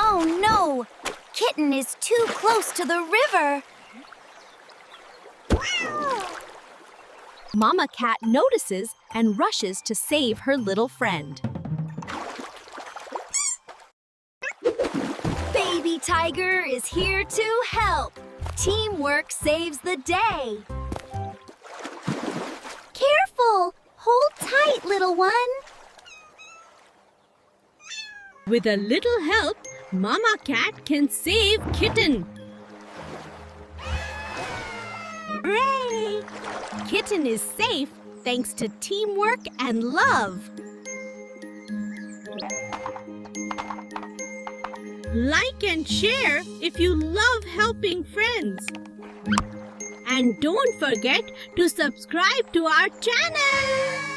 Oh no! Kitten is too close to the river. Mama Cat notices and rushes to save her little friend. Baby Tiger is here to help. Teamwork saves the day. Careful! Hold tight, little one. With a little help, Mama Cat can save Kitten. Hooray! Kitten is safe thanks to teamwork and love. Like and share if you love helping friends. And don't forget to subscribe to our channel.